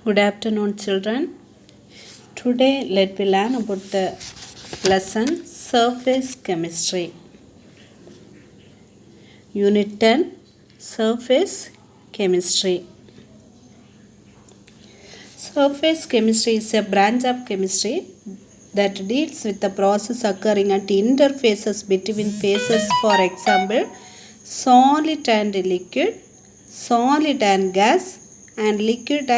Good afternoon, children. Today, let me learn about the lesson Surface Chemistry. Unit 10 Surface Chemistry. Surface chemistry is a branch of chemistry that deals with the process occurring at interfaces between phases, for example, solid and liquid, solid and gas, and liquid.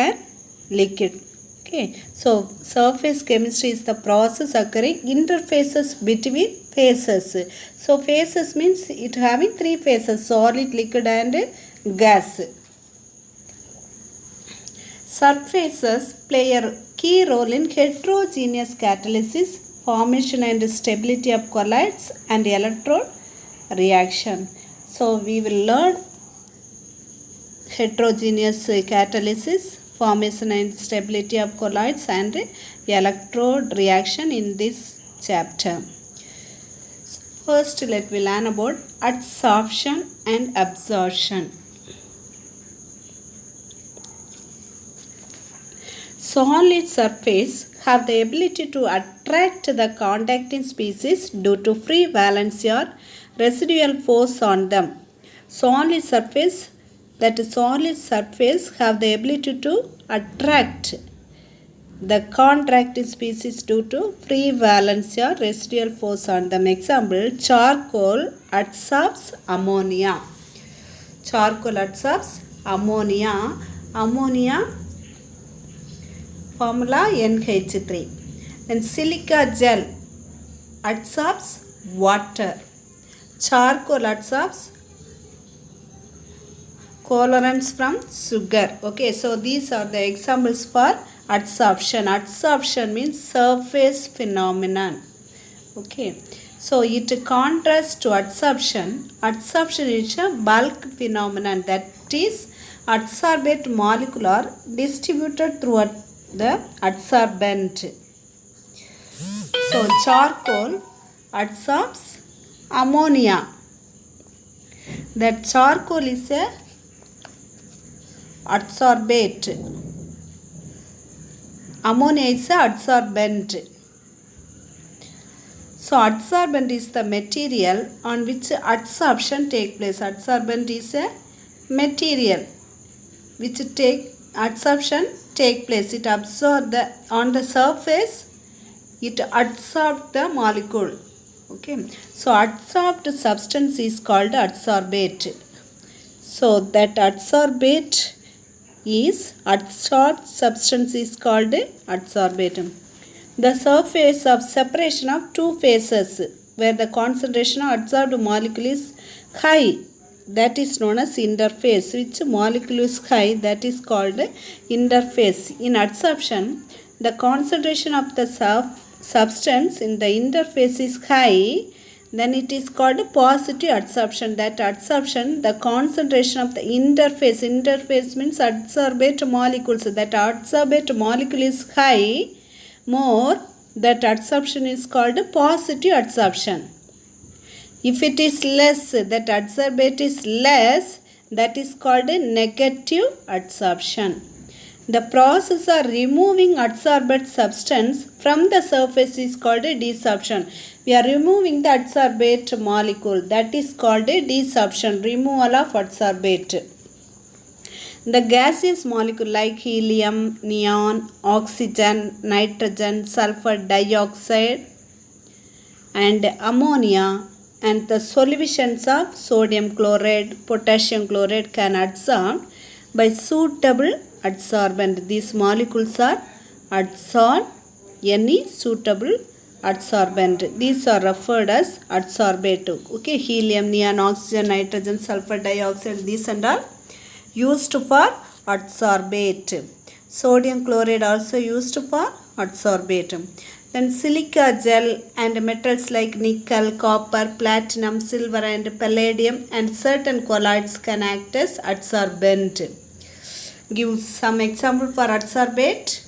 Okay, so surface chemistry is the process occurring interfaces between phases. So phases means it having three phases: solid, liquid, and gas. Surfaces play a key role in heterogeneous catalysis, formation and stability of colloids and electrode reaction. So we will learn heterogeneous catalysis, formation and stability of colloids and electrode reaction in this chapter. First, let me learn about adsorption and absorption. Solid surface have the ability to attract the contacting species due to free valency or residual force on them. Solid surface have the ability to attract the contracting species due to free valency or residual force on them. Example, charcoal adsorbs ammonia. Charcoal adsorbs ammonia. Ammonia formula NH3. Then silica gel adsorbs water. Charcoal adsorbs colorants from sugar. Okay, so these are the examples for adsorption. Adsorption means surface phenomenon. Okay, so it contrasts to adsorption. Adsorption is a bulk phenomenon, that is, adsorbate molecule are distributed throughout the adsorbent. So charcoal adsorbs ammonia. That charcoal is a adsorbate. Ammonia is a adsorbent. So adsorbent is the material on which adsorption takes place. Adsorbent is a material which adsorption take place. It absorbs on the surface. It adsorbs the molecule. Okay, so adsorbed substance is called adsorbate. So that adsorbate adsorbed substance is called adsorbate. The surface of separation of two phases where the concentration of adsorbed molecule is high, that is known as interface. Which molecule is high, that is called interface. In adsorption, the concentration of the substance in the interface is high, then it is called positive adsorption. That adsorption, the concentration of the interface means adsorbate molecules, that adsorbate molecule is high more, that adsorption is called positive adsorption. If it is less, that adsorbate is less, that is called negative adsorption. The process of removing adsorbate substance from the surface is called desorption. We are removing the adsorbate molecule, that is called desorption, removal of adsorbate. The gaseous molecule like helium, neon, oxygen, nitrogen, sulfur dioxide and ammonia and the solutions of sodium chloride, potassium chloride can adsorb by suitable adsorbent. These molecules are adsorbed any suitable adsorbent. These are referred as adsorbate. Okay, helium, neon, oxygen, nitrogen, sulfur dioxide, these and all used for adsorbate. Sodium chloride also used for adsorbate. Then silica gel and metals like nickel, copper, platinum, silver and palladium and certain colloids can act as adsorbent. Give some example for adsorbate: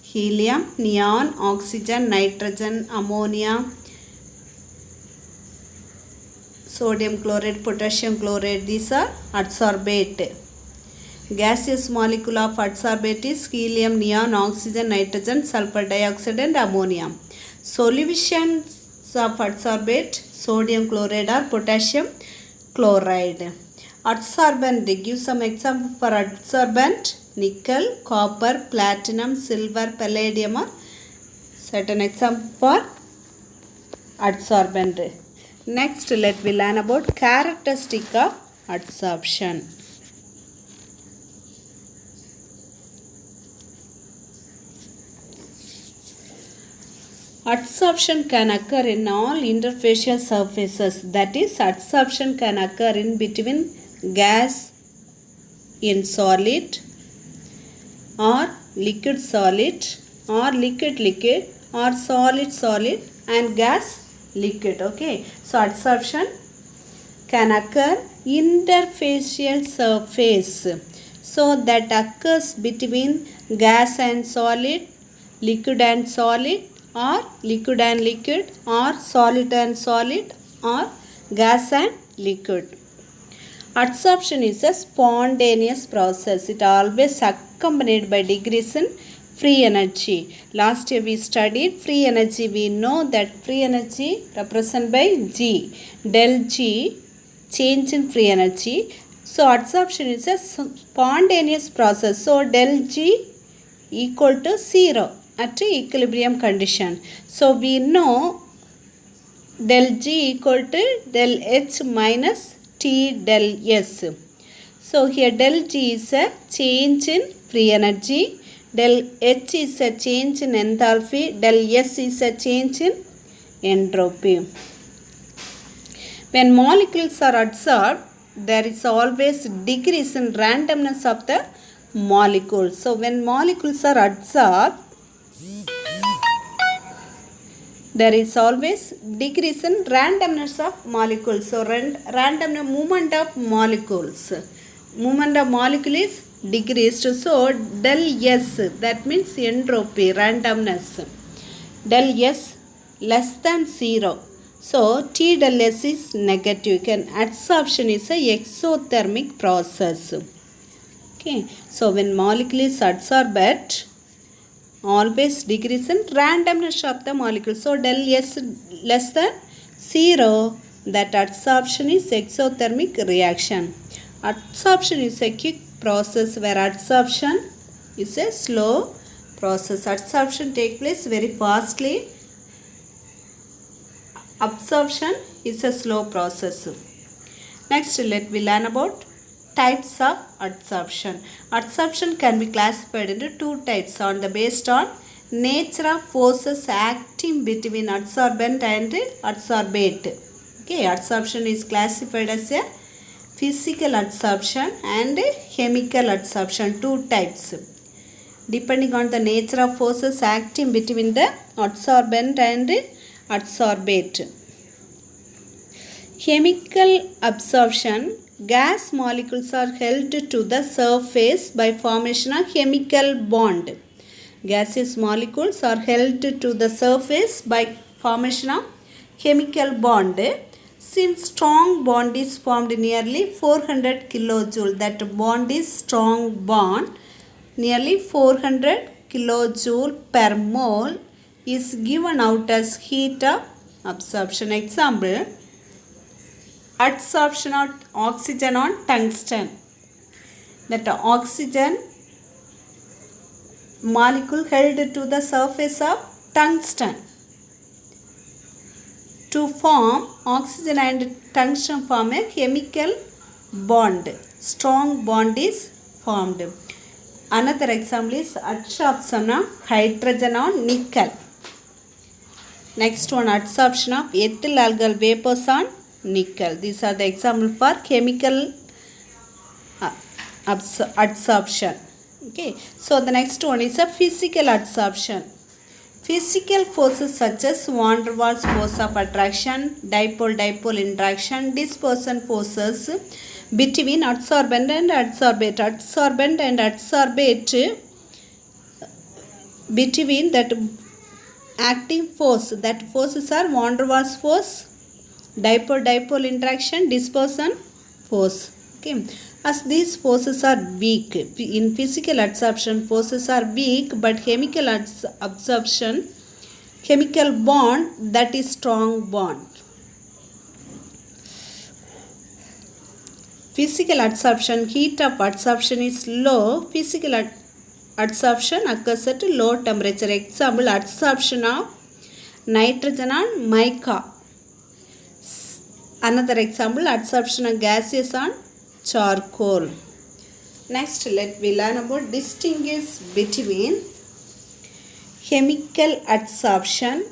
helium, neon, oxygen, nitrogen, ammonia, sodium chloride, potassium chloride. These are adsorbate. Gaseous molecule of adsorbate is helium, neon, oxygen, nitrogen, sulfur dioxide and ammonia. Solutions of adsorbate: sodium chloride or potassium chloride. Adsorbent, give some example for adsorbent: nickel, copper, platinum, silver, palladium or certain example for adsorbent. Next, let we learn about characteristic of adsorption. Adsorption can occur in all interfacial surfaces. That is, adsorption can occur in between gas in solid or liquid solid or liquid liquid or solid solid and gas liquid. Okay, so adsorption can occur interfacial surface, so that occurs between gas and solid, liquid and solid, or liquid and liquid, or solid and solid, or gas and liquid. Adsorption is a spontaneous process. It always accompanied by decrease in free energy. Last year we studied free energy. We know that free energy represented by G. Del G, change in free energy. So adsorption is a spontaneous process. So del G equal to 0 at equilibrium condition. So we know del G equal to del H minus T del S. So here del G is a change in free energy, del H is a change in enthalpy, del S is a change in entropy. When molecules are adsorbed, there is always decrease in randomness of the molecules. So when molecules are adsorbed, there is always decrease in randomness of molecules. So random movement of molecules. Movement of molecule is decreased. So del S, that means entropy, randomness. Del S less than 0. So T del S is negative. And adsorption is a exothermic process. Okay. So when molecule is adsorbed, always decrease in randomness of the molecule. So del S less than 0, that adsorption is exothermic reaction. Adsorption is a quick process, where adsorption is a slow process. Adsorption takes place very fastly. Absorption is a slow process. Next, let me learn about types of adsorption. Adsorption can be classified into two types based on nature of forces acting between adsorbent and adsorbate. Okay, adsorption is classified as a physical adsorption and chemical adsorption, two types, depending on the nature of forces acting between the adsorbent and adsorbate. Chemical absorption: gas molecules are held to the surface by formation of chemical bond. Gaseous molecules are held to the surface by formation of chemical bond. Since strong bond is formed nearly 400 kilojoule, that bond is strong bond, nearly 400 kilojoule per mole is given out as heat of absorption. Example: adsorption of oxygen on tungsten. That oxygen molecule held to the surface of tungsten. To form, oxygen and tungsten form a chemical bond. Strong bond is formed. Another example is adsorption of hydrogen on nickel. Next one, adsorption of ethyl alkyl vapors on nickel. These are the examples for chemical adsorption. Okay. So the next one is a physical adsorption. Physical forces such as van der Waals force of attraction, dipole-dipole interaction, dispersion forces between adsorbent and adsorbate. Adsorbent and adsorbate, between that acting force, that forces are van der Waals force, dipole-dipole interaction, dispersion force. Okay. as these forces are weak. In physical absorption, forces are weak, but chemical absorption, chemical bond, that is strong bond. Physical absorption, heat of absorption is low. Physical adsorption occurs at low temperature. Example, adsorption of nitrogen on mica. Another example, adsorption of gases on charcoal. Next, let we learn about distinguish between chemical adsorption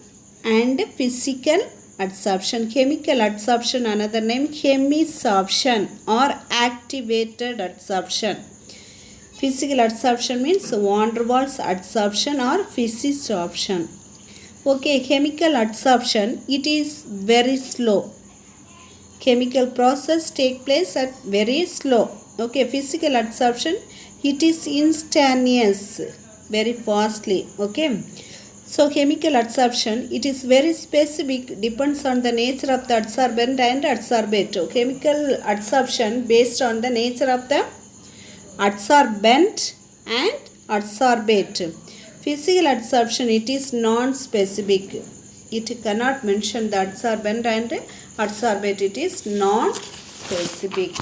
and physical adsorption. Chemical adsorption, another name chemisorption or activated adsorption. Physical adsorption means van der Waals adsorption or physisorption. Okay, chemical adsorption, it is very slow. Chemical process take place at very slow. Okay, physical adsorption, it is instantaneous, very fastly. Okay, so chemical adsorption, it is very specific, depends on the nature of the adsorbent and adsorbate. Chemical adsorption based on the nature of the adsorbent and adsorbate. Physical adsorption, it is non-specific. It cannot mention the adsorbent and adsorbate. It is non-specific.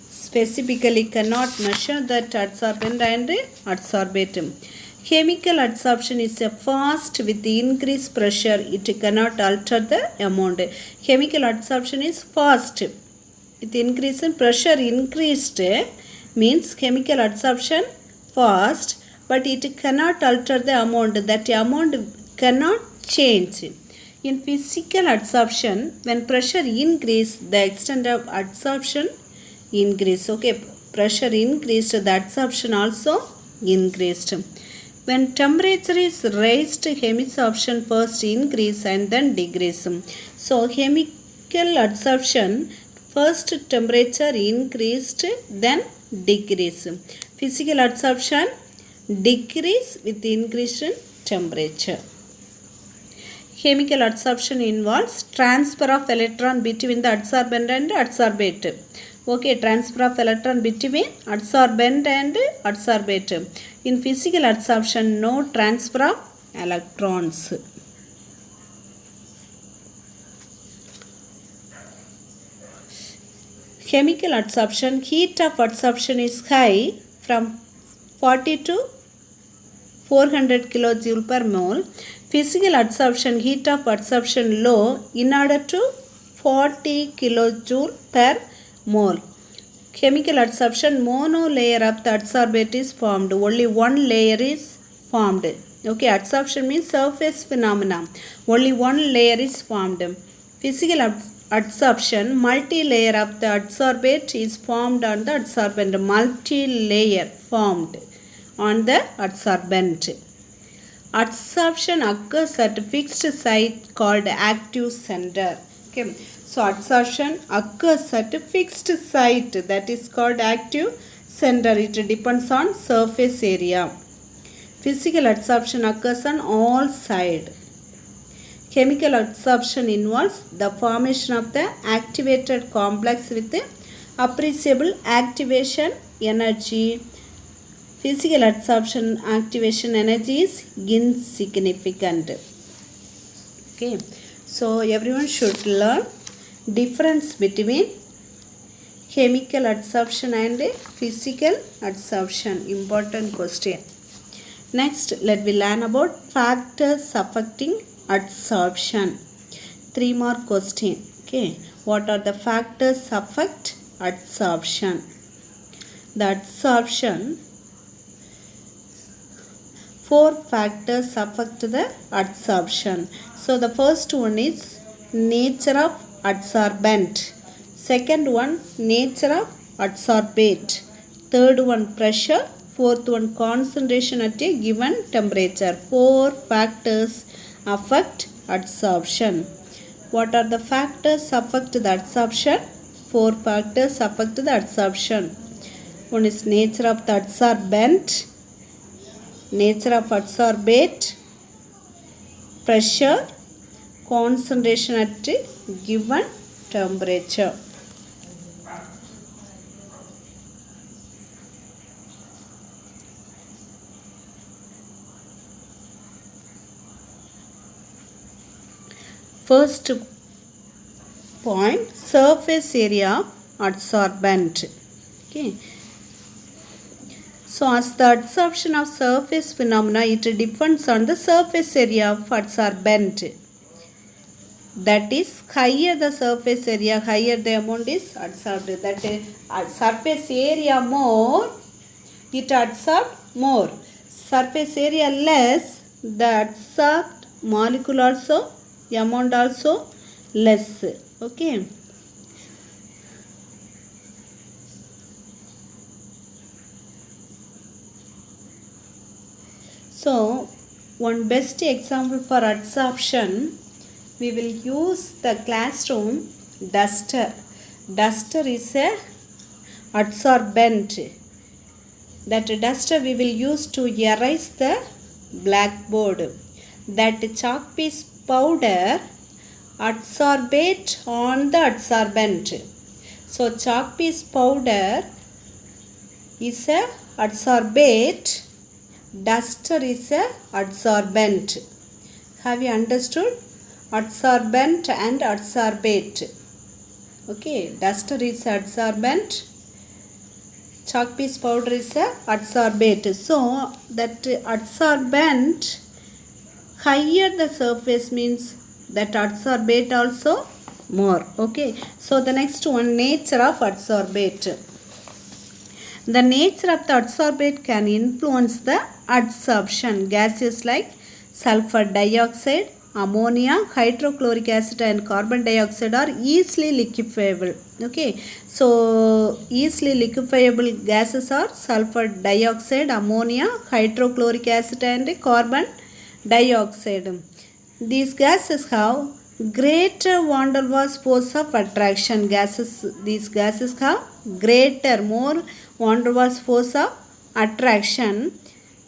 Specifically cannot measure that adsorbent and adsorbate. Chemical adsorption is a fast with increased pressure. It cannot alter the amount. Chemical adsorption is fast with increase in pressure. Increased means chemical adsorption fast, but it cannot alter the amount. That amount cannot change. In physical adsorption, when pressure increase, the extent of adsorption increase. Okay, pressure increased, the adsorption also increased. When temperature is raised, chemisorption first increase and then decrease. So chemical adsorption, first temperature increased, then decrease. Physical adsorption decrease with increase in temperature. Chemical adsorption involves transfer of electron between the adsorbent and adsorbate. Okay, transfer of electron between adsorbent and adsorbate. In physical adsorption, no transfer of electrons. Chemical adsorption, heat of adsorption is high, from 40 to 400 kilojoule per mole. Physical adsorption, heat of adsorption low, in order to 40 kilojoule per mole. Chemical adsorption, monolayer of the adsorbate is formed. Only one layer is formed. Okay, adsorption means surface phenomena. Only one layer is formed. Physical adsorption, multi-layer of the adsorbate is formed on the adsorbent. Multi-layer formed on the adsorbent. Adsorption occurs at a fixed site called active center. Okay, so adsorption occurs at a fixed site, that is called active center. It depends on surface area. Physical adsorption occurs on all sides. Chemical adsorption involves the formation of the activated complex with appreciable activation energy. Physical adsorption activation energy is insignificant. Okay, so everyone should learn difference between chemical adsorption and physical adsorption. Important question. Next, let me learn about factors affecting adsorption. 3 more question. Okay, what are the factors affect adsorption? The adsorption, 4 factors affect the adsorption. So the first one is nature of adsorbent. Second one, nature of adsorbate. Third one, pressure. Fourth one, concentration at a given temperature. 4 factors affect adsorption. What are the factors affect the adsorption? 4 factors affect the adsorption. One is nature of the adsorbent, nature of adsorbate, pressure, concentration at a given temperature. First point, surface area of adsorbent. Okay. So as the adsorption of surface phenomena, it depends on the surface area of adsorbent. That is, higher the surface area, higher the amount is adsorbed. That is, surface area more, it adsorbed more. Surface area less, the adsorbed molecule also, amount also less. Okay. So one best example for adsorption, we will use the classroom duster. Duster is a adsorbent. That duster we will use to erase the blackboard. That chalk piece powder adsorbate on the adsorbent. So chalk piece powder is a adsorbate. Duster is a adsorbent. Have you understood? Adsorbent and adsorbate. Okay, duster is adsorbent, chalk piece powder is a adsorbate. So that adsorbent, higher the surface means that adsorbate also more. Okay, so the next one, nature of adsorbate. The nature of the adsorbate can influence the adsorption. Gases like sulfur dioxide, ammonia, hydrochloric acid and carbon dioxide are easily liquefiable. Okay, so easily liquefiable gases are sulfur dioxide, ammonia, hydrochloric acid and carbon dioxide. These gases have greater van der Waals force of attraction. These gases have greater, more van der Waals force of attraction.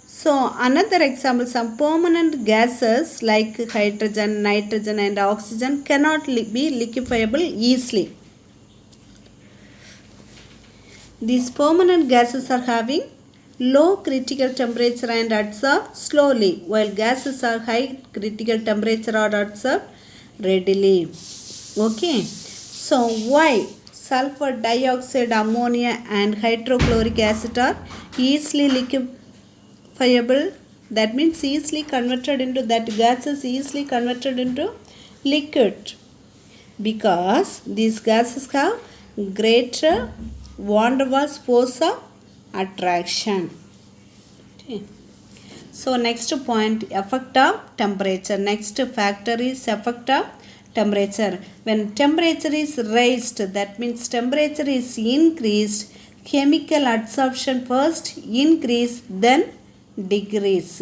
So another example, some permanent gases like hydrogen, nitrogen and oxygen cannot be liquefiable easily. These permanent gases are having low critical temperature and adsorb slowly, while gases are high critical temperature or adsorb readily. Okay, so why sulfur dioxide, ammonia and hydrochloric acid are easily liquefiable? That means easily converted into, that gases easily converted into liquid, because these gases have greater van der Waals force of attraction. Okay. So next point, effect of temperature. Next factor is effect of temperature. When temperature is raised, that means temperature is increased, chemical adsorption first increase, then decrease.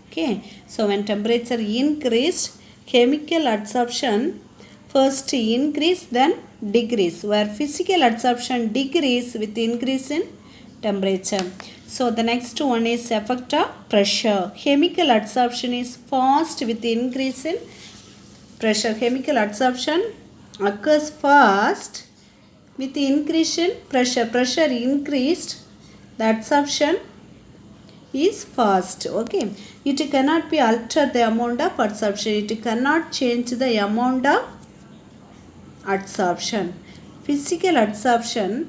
Okay, so when temperature increased, chemical adsorption first increase then decrease, where physical adsorption decrease with increase in temperature. So the next one is effect of pressure. Chemical adsorption is fast with increase in pressure. Chemical adsorption occurs fast with increase in pressure. Pressure increased, the adsorption is fast. Okay, it cannot be altered the amount of adsorption. It cannot change the amount of adsorption. Physical adsorption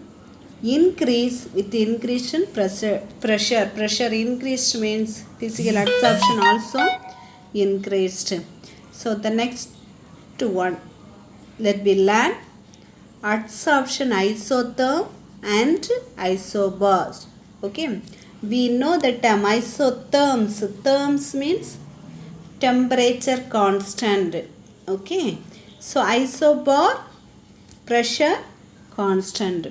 increase with increase in pressure. Pressure increased means physical adsorption also increased. So the next one, let me learn adsorption isotherm and isobars. Okay, we know the term isotherms. Therms means temperature constant. Okay, so isobar, pressure constant.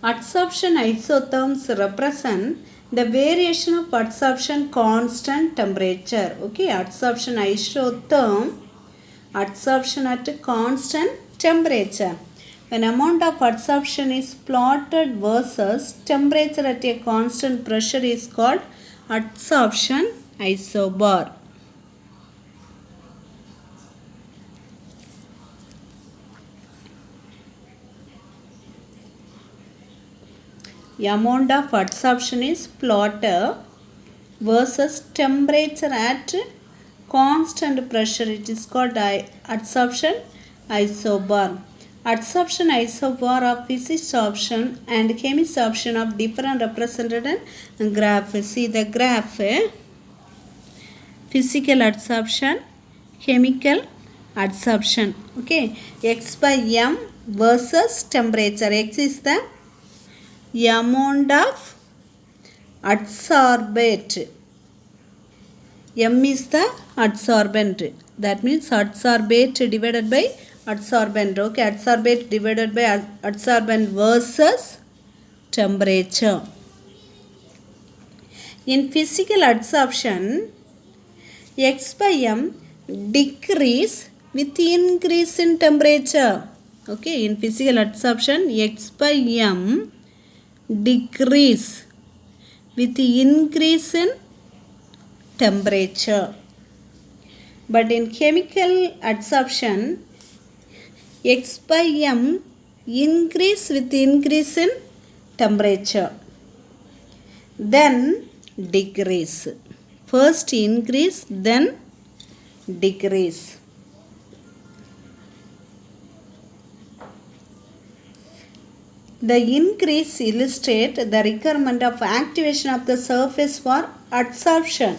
Adsorption isotherms represent the variation of adsorption constant temperature. Okay, adsorption isotherm, adsorption at constant temperature. When amount of adsorption is plotted versus temperature at a constant pressure is called adsorption isobar. Amount of adsorption is plotted versus temperature at constant pressure, it is called adsorption isobar. Adsorption isobar of physisorption and chemisorption of different represented in graph. See the graph. Physical adsorption, chemical adsorption. Okay, X by M versus temperature. X is the amount of adsorbate. M is the adsorbent. That means adsorbate divided by adsorbent. Okay, adsorbate divided by adsorbent versus temperature. In physical adsorption, X by M decrease with increase in temperature. Okay, in physical adsorption, X by M decrease with increase in temperature. But in chemical adsorption, X by M increase with increase in temperature. Then decrease. First increase, then decrease. The increase illustrates the requirement of activation of the surface for adsorption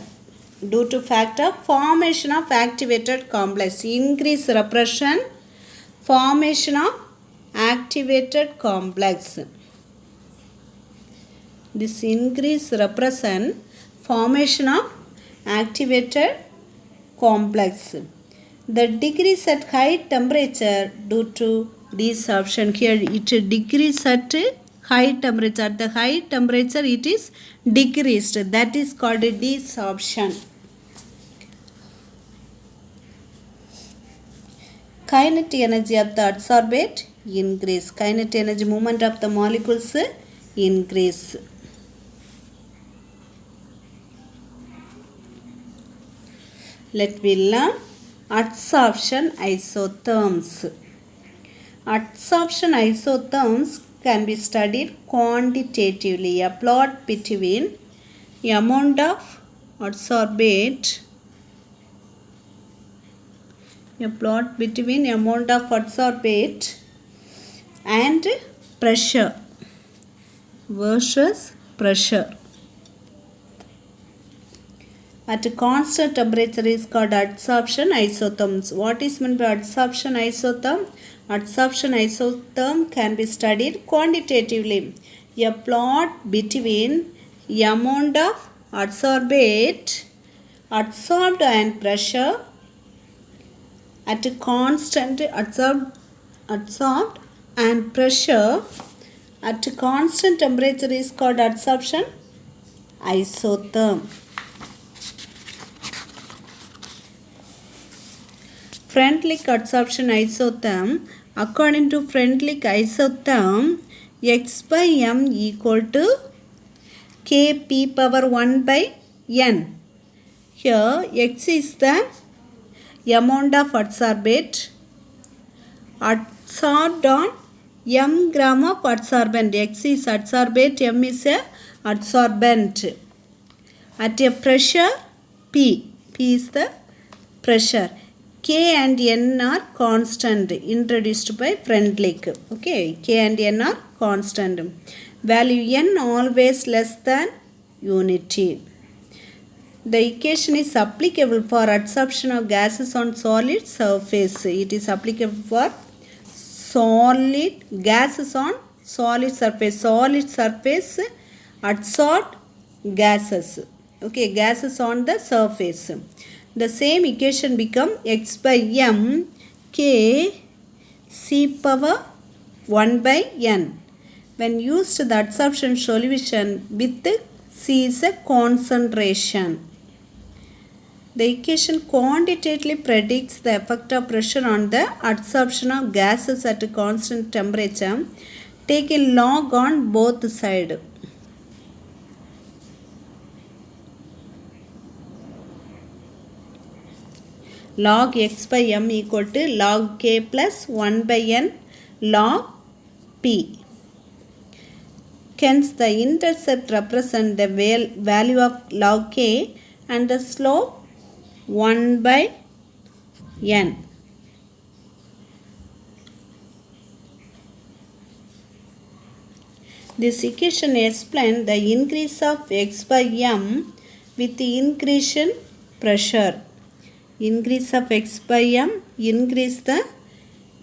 due to fact of formation of activated complex. Increase repression, formation of activated complex. This increase represent formation of activated complex. The decrease at high temperature due to desorption. Here it decrease at high temperature. At the high temperature it is decreased. That is called desorption. Kinetic energy of the adsorbate increase. Kinetic energy movement of the molecules increase. Let me learn adsorption isotherms. Adsorption isotherms can be studied quantitatively. A plot between amount of adsorbate, and pressure versus pressure at a constant temperature is called adsorption isotherms. What is meant by adsorption isotherm? Adsorption isotherm can be studied quantitatively. A plot between amount of adsorbate adsorbed and pressure at a constant adsorbed and pressure at a constant temperature is called adsorption isotherm. Freundlich adsorption isotherm. According to Freundlich isotherm, X by M equal to Kp power 1 by N. Here X is the amount of adsorbate adsorbed on M gram of adsorbent. X is adsorbate, M is a adsorbent. At a pressure P. P is the pressure. K and N are constant introduced by Freundlich. Okay, K and N are constant. Value N always less than unity. The equation is applicable for adsorption of gases on solid surface. It is applicable for solid gases on solid surface. Solid surface adsorb gases. Okay, gases on the surface. The same equation become X by M K C power 1 by N. When used the adsorption solution with C is a concentration. The equation quantitatively predicts the effect of pressure on the adsorption of gases at a constant temperature, taking log on both sides. Log X by M equal to log K plus 1 by N log P. Hence, the intercept represents the value of log K and the slope 1 by n. This equation explains the increase of x by m with the increase in pressure. Increase of x by m increase the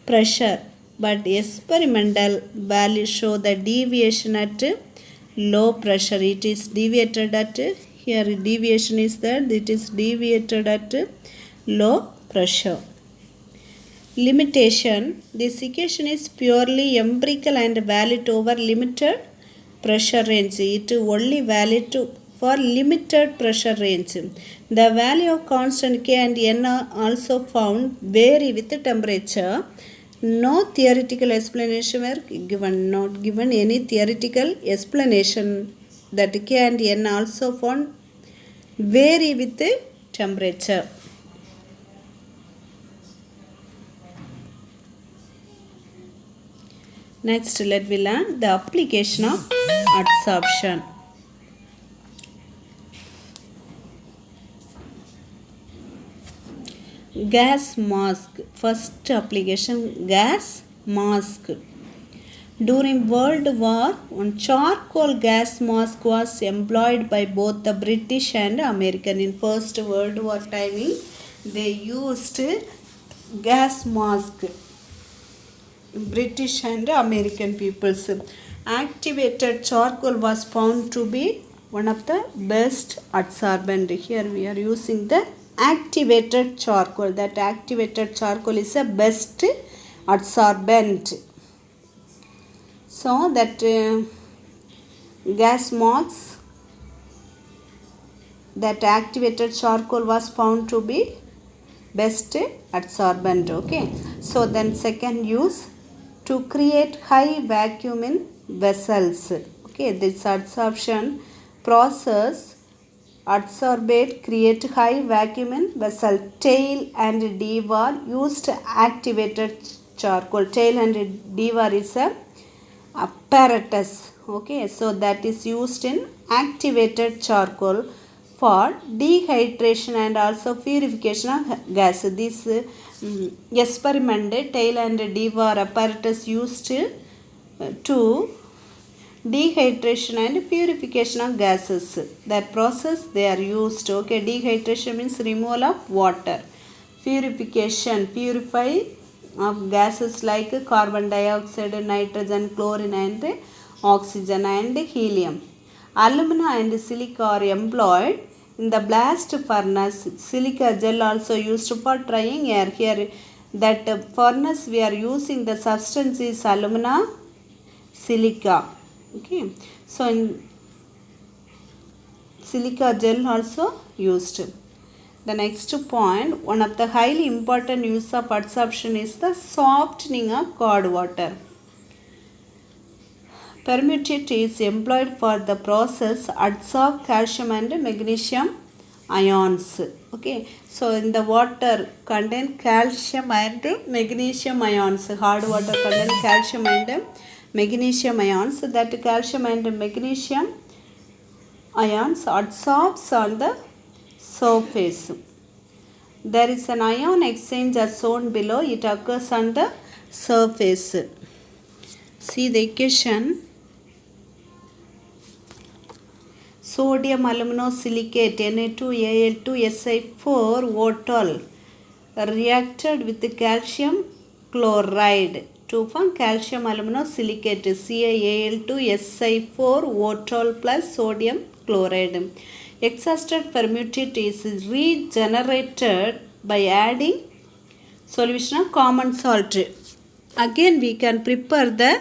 pressure, but experimental values show the deviation at low pressure. It is deviated at, here deviation is that it is deviated at low pressure. Limitation. This equation is purely empirical and valid over limited pressure range. It only valid for limited pressure range. The value of constant K and N are also found vary with the temperature. No theoretical explanation were given. Not given any theoretical explanation that K and N also found vary with the temperature. Next, let we learn the application of adsorption. Gas mask. First application, gas mask. During World War I, charcoal gas mask was employed by both the British and American. In First World War timing, they used gas mask. British and American peoples. Activated charcoal was found to be one of the best adsorbent. Here we are using the activated charcoal. That activated charcoal is a best adsorbent. So that gas masks, that activated charcoal was found to be best adsorbent. Okay, so then second use, to create high vacuum in vessels. Okay, this adsorption process adsorbate create high vacuum in vessel. Tail and Dewar used activated charcoal. Tail and Dewar is a apparatus. Okay, so that is used in activated charcoal for dehydration and also purification of gas. This experimented Tail and Dewar apparatus used to dehydration and purification of gases. That process they are used. Okay, dehydration means removal of water. Purification, purify of gases like carbon dioxide, nitrogen, chlorine and oxygen and helium. Alumina and silica are employed in the blast furnace. Silica gel also used for drying air. Here that furnace we are using, the substance is alumina, silica. Okay, so in silica gel also used. The next point, one of the highly important use of adsorption is the softening of cold water. Permutate is employed for the process adsorb calcium and magnesium ions. Okay, so in the water contain calcium and magnesium ions. Hard water contain calcium and magnesium ions. That calcium and magnesium ions adsorbs on the surface. There is an ion exchange as shown below. It occurs on the surface. See the equation. Sodium aluminosilicate Na2Al2Si4O12 reacted with calcium chloride to form calcium aluminosilicate CaAl2Si4O12 plus sodium chloride. Exhausted permutate is regenerated by adding solution of common salt. Again we can prepare the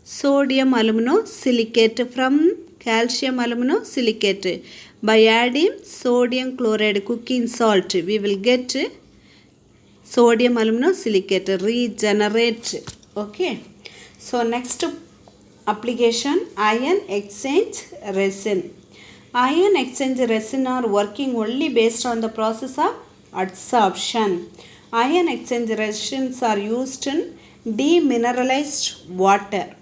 sodium aluminosilicate from calcium aluminosilicate by adding sodium chloride cooking salt. We will get sodium aluminosilicate, regenerate. Okay, so next application, ion exchange resin. Ion exchange resin are working only based on the process of adsorption. Ion exchange resins are used in demineralized water.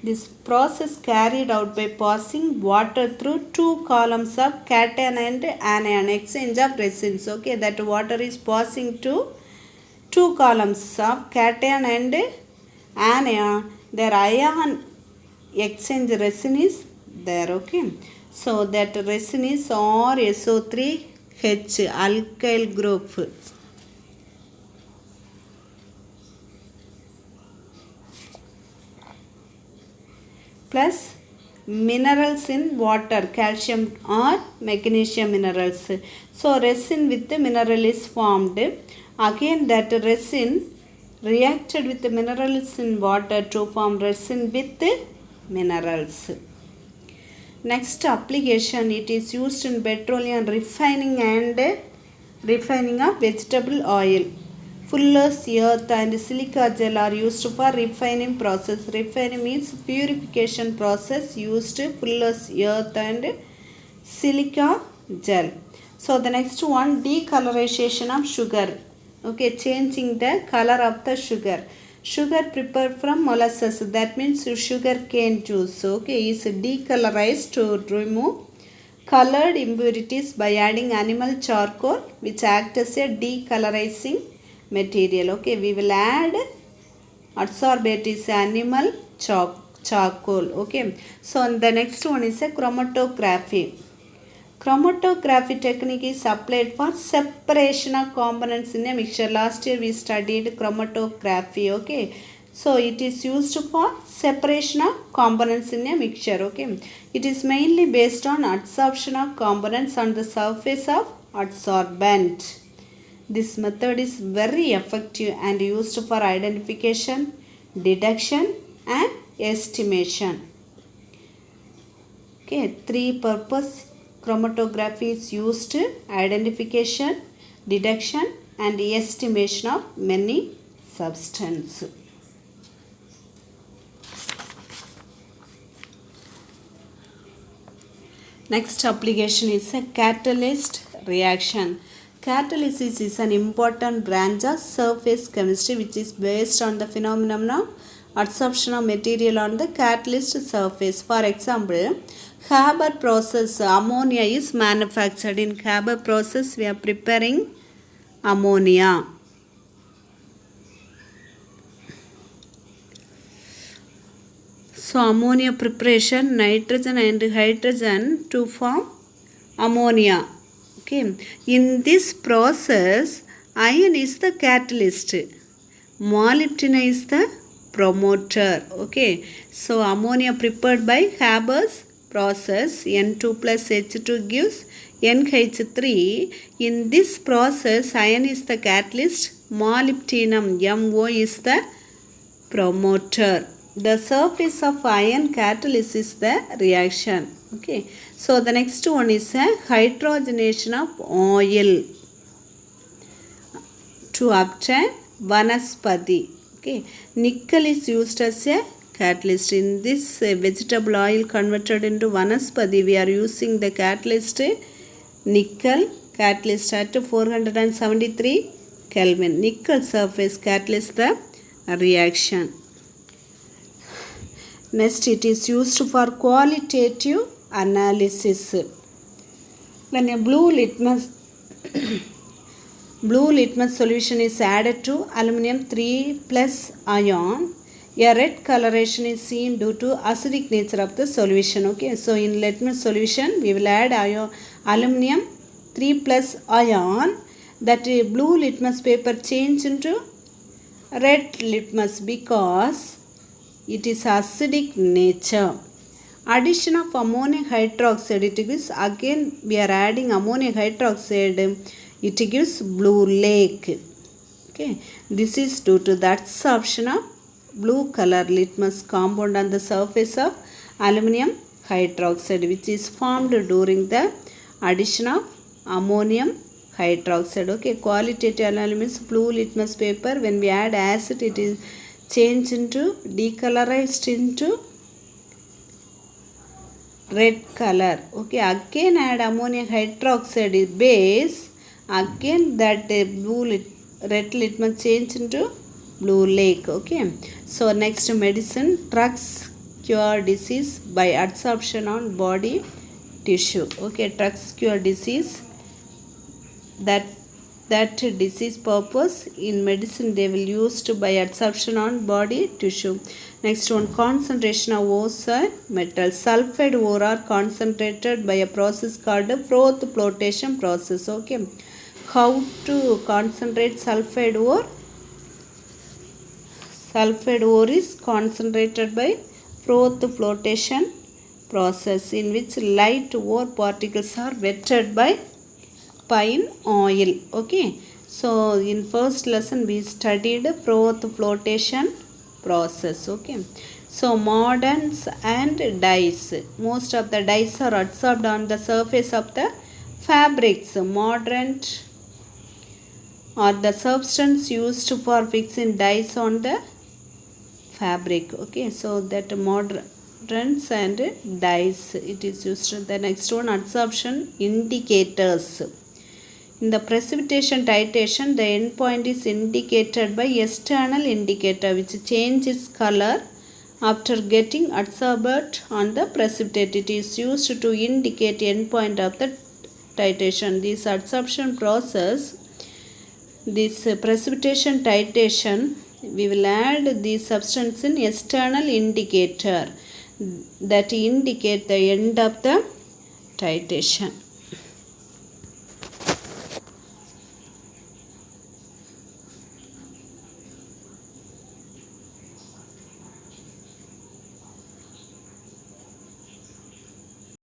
This process carried out by passing water through two columns of cation and anion, exchange of resins. Okay, that water is passing to two columns of cation and anion. Their ion exchange resin is there. Okay, so that resin is RSO3H alkyl group plus minerals in water, calcium or magnesium minerals. So resin with the mineral is formed. Again that resin reacted with the minerals in water to form resin with the minerals. Next application, it is used in petroleum refining and refining of vegetable oil. Fuller's earth and silica gel are used for refining process. Refining means purification process used Fuller's earth and silica gel. So the next one, decolorization of sugar. Okay, changing the color of the sugar. Sugar prepared from molasses, that means sugar cane juice. Okay, is decolorized to remove colored impurities by adding animal charcoal, which acts as a decolorizing material. Okay, we will add adsorbate is animal charcoal. Okay, so the next one is a chromatography. Chromatography technique is applied for separation of components in a mixture. Last year we studied chromatography. Okay, so it is used for separation of components in a mixture. Okay, it is mainly based on adsorption of components on the surface of adsorbent. This method is very effective and used for identification, detection and estimation. Okay, three purpose chromatography is used: identification, detection and estimation of many substances. Next application is a catalyst reaction. Catalysis is an important branch of surface chemistry which is based on the phenomenon of adsorption of material on the catalyst surface. For example, Haber process, ammonia is manufactured. In Haber process we are preparing ammonia. So ammonia preparation, nitrogen and hydrogen to form ammonia. Okay, in this process iron is the catalyst, molybdenum is the promoter. Okay, so ammonia prepared by Haber's process, N2 plus H2 gives NH3. In this process iron is the catalyst, molybdenum MO is the promoter. The surface of iron catalyst is the reaction. Okay, so the next one is a hydrogenation of oil to obtain vanaspati. Okay, nickel is used as a catalyst. In this vegetable oil converted into vanaspati, we are using the catalyst nickel catalyst at 473 Kelvin. Nickel surface catalyst the reaction. Next, it is used for qualitative analysis. When a blue litmus solution is added to aluminum 3 plus ion, a red coloration is seen due to acidic nature of the solution. Okay, so in litmus solution we will add aluminum 3 plus ion. That blue litmus paper change into red litmus because it is acidic nature. Addition of ammonium hydroxide, it gives, again we are adding ammonium hydroxide, it gives blue lake. Okay, this is due to the absorption of blue color litmus compound on the surface of aluminum hydroxide, which is formed during the addition of ammonium hydroxide. Okay, qualitative analysis, blue litmus paper, when we add acid it is changed into, decolorized into red color. Okay, again add ammonium hydroxide base, again that red litmus change into blue lake. Okay, so next medicine, drugs cure disease by adsorption on body tissue. Okay, drugs cure disease. That disease purpose in medicine they will used by adsorption on body tissue. Next one, concentration of ores and metals. Sulfide ore are concentrated by a process called froth flotation process. Okay, how to concentrate sulfide ore? Sulfide ore is concentrated by froth flotation process, in which light ore particles are wetted by pine oil. Okay, so in first lesson we studied froth flotation process. Okay, so mordants and dyes. Most of the dyes are adsorbed on the surface of the fabrics. Mordant are the substance used for fixing dyes on the fabric. Okay, so that mordants and dyes it is used. The next one, adsorption indicators. In the precipitation titration, the endpoint is indicated by external indicator which changes color after getting adsorbed on the precipitate. It is used to indicate endpoint of the titration. This adsorption process, this precipitation titration, we will add the substance in external indicator that indicate the end of the titration.